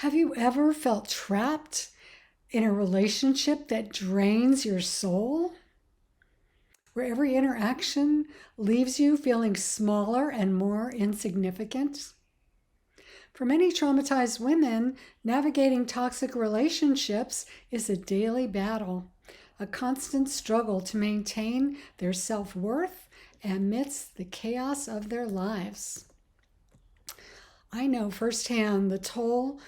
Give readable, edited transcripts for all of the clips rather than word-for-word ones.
Have you ever felt trapped in a relationship that drains your soul? Where every interaction leaves you feeling smaller and more insignificant? For many traumatized women, navigating toxic relationships is a daily battle, a constant struggle to maintain their self-worth amidst the chaos of their lives. I know firsthand the toll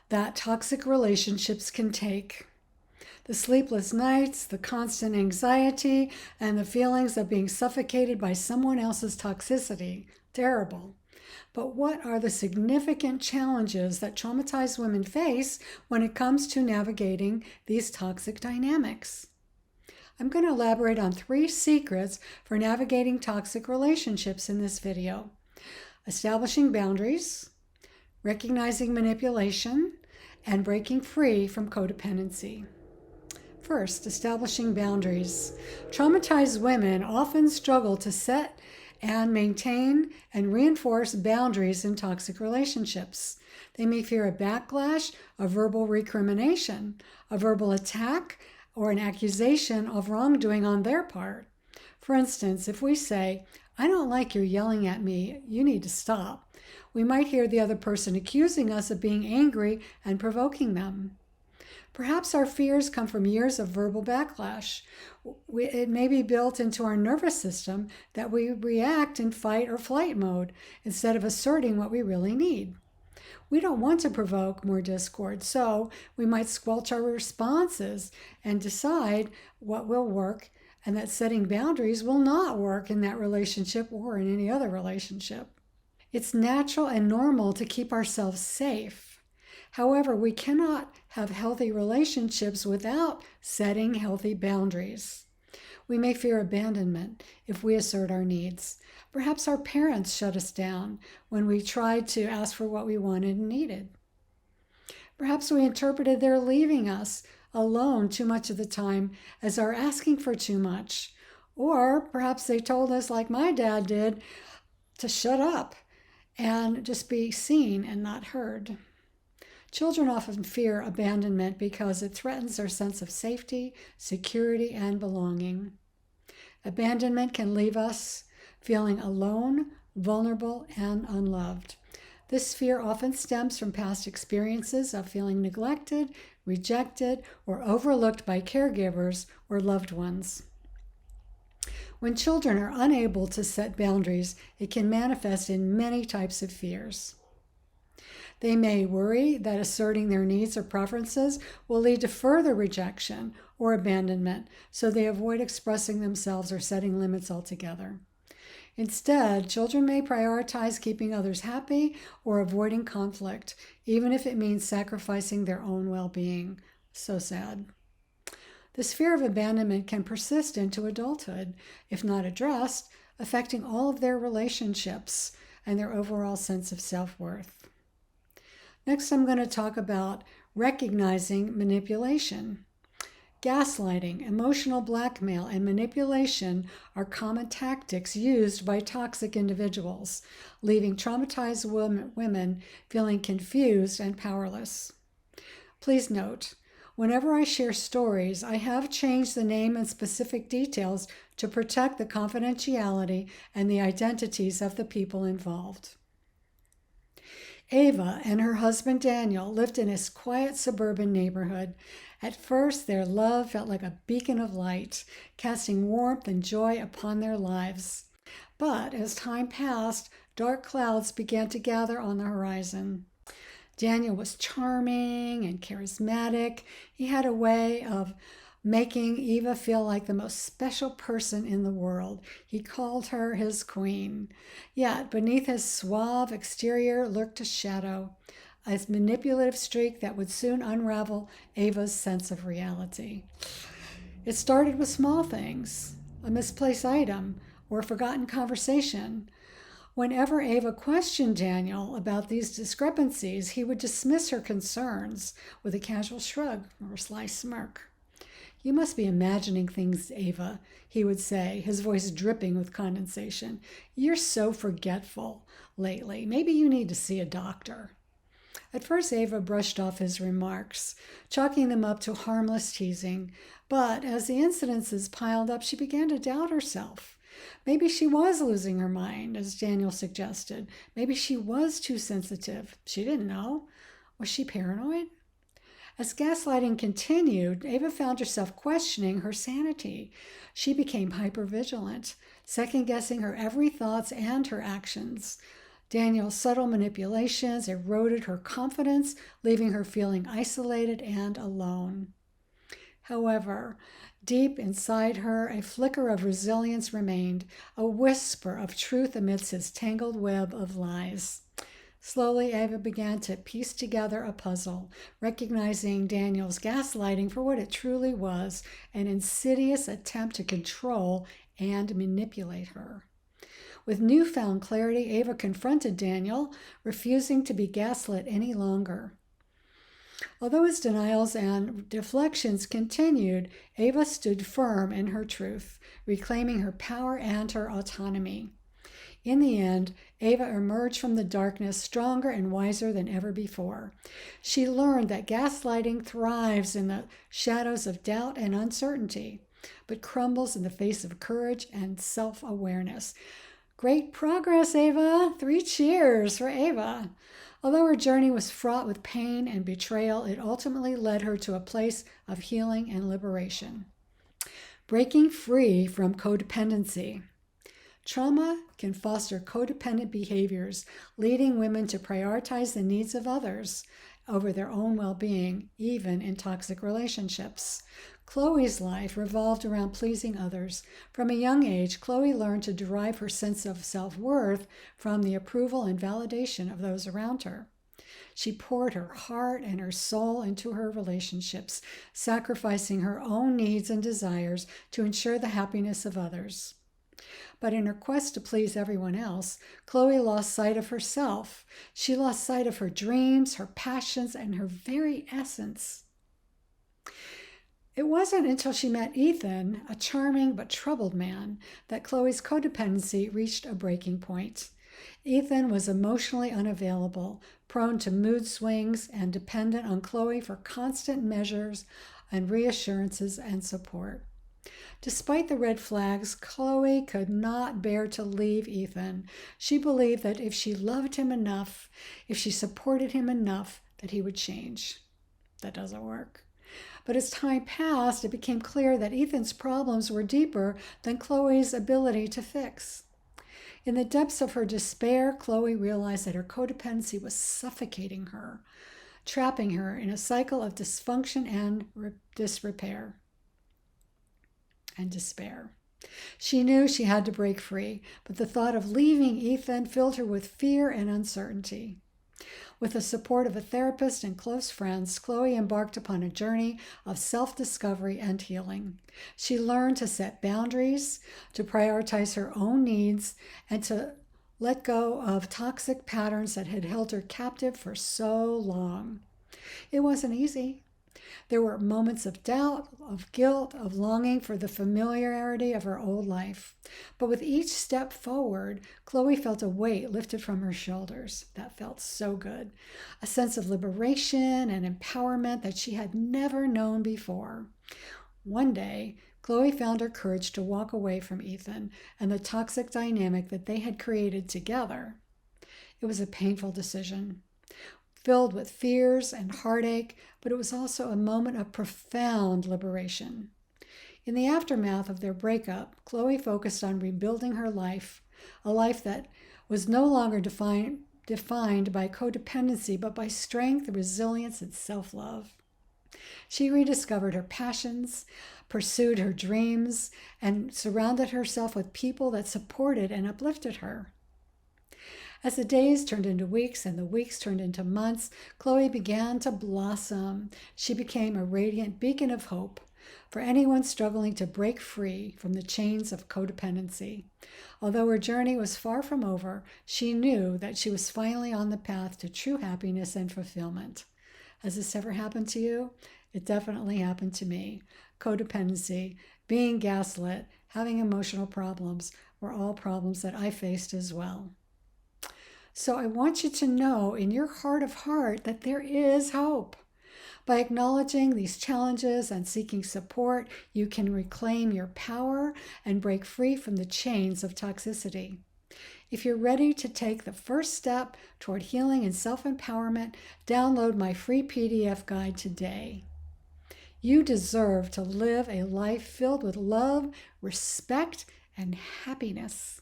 that toxic relationships can take. The sleepless nights, the constant anxiety, and the feelings of being suffocated by someone else's toxicity. Terrible. But what are the significant challenges that traumatized women face when it comes to navigating these toxic dynamics? I'm going to elaborate on 3 secrets for navigating toxic relationships in this video. Establishing boundaries, recognizing manipulation, and breaking free from codependency. First, establishing boundaries. Traumatized women often struggle to set and maintain and reinforce boundaries in toxic relationships. They may fear a backlash, a verbal recrimination, a verbal attack, or an accusation of wrongdoing on their part. For instance, if we say, "I don't like your yelling at me, you need to stop," we might hear the other person accusing us of being angry and provoking them. Perhaps our fears come from years of verbal backlash. It may be built into our nervous system that we react in fight or flight mode instead of asserting what we really need. We don't want to provoke more discord, so we might squelch our responses and decide what will work and that setting boundaries will not work in that relationship or in any other relationship. It's natural and normal to keep ourselves safe. However, we cannot have healthy relationships without setting healthy boundaries. We may fear abandonment if we assert our needs. Perhaps our parents shut us down when we tried to ask for what we wanted and needed. Perhaps we interpreted their leaving us alone too much of the time as our asking for too much. Or perhaps they told us, like my dad did, to shut up and just be seen and not heard. Children often fear abandonment because it threatens their sense of safety, security, and belonging. Abandonment can leave us feeling alone, vulnerable, and unloved. This fear often stems from past experiences of feeling neglected, rejected, or overlooked by caregivers or loved ones. When children are unable to set boundaries, it can manifest in many types of fears. They may worry that asserting their needs or preferences will lead to further rejection or abandonment, so they avoid expressing themselves or setting limits altogether. Instead, children may prioritize keeping others happy or avoiding conflict, even if it means sacrificing their own well-being. So sad. This fear of abandonment can persist into adulthood, if not addressed, affecting all of their relationships and their overall sense of self-worth. Next, I'm going to talk about recognizing manipulation. Gaslighting, emotional blackmail, and manipulation are common tactics used by toxic individuals, leaving traumatized women feeling confused and powerless. Please note, whenever I share stories, I have changed the name and specific details to protect the confidentiality and the identities of the people involved. Ava and her husband Daniel lived in this quiet suburban neighborhood. At first, their love felt like a beacon of light, casting warmth and joy upon their lives. But as time passed, dark clouds began to gather on the horizon. Daniel was charming and charismatic. He had a way of making Eva feel like the most special person in the world. He called her his queen. Yet beneath his suave exterior lurked a shadow, a manipulative streak that would soon unravel Ava's sense of reality. It started with small things, a misplaced item, or a forgotten conversation. Whenever Ava questioned Daniel about these discrepancies, he would dismiss her concerns with a casual shrug or a sly smirk. "You must be imagining things, Ava," he would say, his voice dripping with condensation. "You're so forgetful lately. Maybe you need to see a doctor." At first, Ava brushed off his remarks, chalking them up to harmless teasing. But as the incidences piled up, she began to doubt herself. Maybe she was losing her mind, as Daniel suggested. Maybe she was too sensitive. She didn't know. Was she paranoid? As gaslighting continued, Ava found herself questioning her sanity. She became hypervigilant, second-guessing her every thoughts and her actions. Daniel's subtle manipulations eroded her confidence, leaving her feeling isolated and alone. However, deep inside her, a flicker of resilience remained, a whisper of truth amidst his tangled web of lies. Slowly, Ava began to piece together a puzzle, recognizing Daniel's gaslighting for what it truly was, an insidious attempt to control and manipulate her. With newfound clarity, Ava confronted Daniel, refusing to be gaslit any longer. Although his denials and deflections continued, Ava stood firm in her truth, reclaiming her power and her autonomy. In the end, Ava emerged from the darkness stronger and wiser than ever before. She learned that gaslighting thrives in the shadows of doubt and uncertainty, but crumbles in the face of courage and self-awareness. Great progress, Ava. 3 cheers for Ava. Although her journey was fraught with pain and betrayal, it ultimately led her to a place of healing and liberation. Breaking free from codependency. Trauma can foster codependent behaviors, leading women to prioritize the needs of others over their own well-being, even in toxic relationships. Chloe's life revolved around pleasing others. From a young age, Chloe learned to derive her sense of self-worth from the approval and validation of those around her. She poured her heart and her soul into her relationships, sacrificing her own needs and desires to ensure the happiness of others. But in her quest to please everyone else, Chloe lost sight of herself. She lost sight of her dreams, her passions, and her very essence. It wasn't until she met Ethan, a charming but troubled man, that Chloe's codependency reached a breaking point. Ethan was emotionally unavailable, prone to mood swings, and dependent on Chloe for constant measures and reassurances and support. Despite the red flags, Chloe could not bear to leave Ethan. She believed that if she loved him enough, if she supported him enough, that he would change. That doesn't work. But as time passed, it became clear that Ethan's problems were deeper than Chloe's ability to fix. In the depths of her despair, Chloe realized that her codependency was suffocating her, trapping her in a cycle of dysfunction and disrepair and despair. She knew she had to break free, but the thought of leaving Ethan filled her with fear and uncertainty. With the support of a therapist and close friends, Chloe embarked upon a journey of self-discovery and healing. She learned to set boundaries, to prioritize her own needs, and to let go of toxic patterns that had held her captive for so long. It wasn't easy. There were moments of doubt, of guilt, of longing for the familiarity of her old life. But with each step forward, Chloe felt a weight lifted from her shoulders. That felt so good. A sense of liberation and empowerment that she had never known before. One day, Chloe found her courage to walk away from Ethan and the toxic dynamic that they had created together. It was a painful decision, filled with fears and heartache, but it was also a moment of profound liberation. In the aftermath of their breakup, Chloe focused on rebuilding her life, a life that was no longer defined by codependency, but by strength, resilience, and self-love. She rediscovered her passions, pursued her dreams, and surrounded herself with people that supported and uplifted her. As the days turned into weeks and the weeks turned into months, Chloe began to blossom. She became a radiant beacon of hope for anyone struggling to break free from the chains of codependency. Although her journey was far from over, she knew that she was finally on the path to true happiness and fulfillment. Has this ever happened to you? It definitely happened to me. Codependency, being gaslit, having emotional problems were all problems that I faced as well. So I want you to know in your heart of heart that there is hope. By acknowledging these challenges and seeking support, you can reclaim your power and break free from the chains of toxicity. If you're ready to take the first step toward healing and self-empowerment, download my free PDF guide today. You deserve to live a life filled with love, respect, and happiness.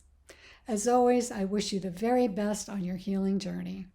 As always, I wish you the very best on your healing journey.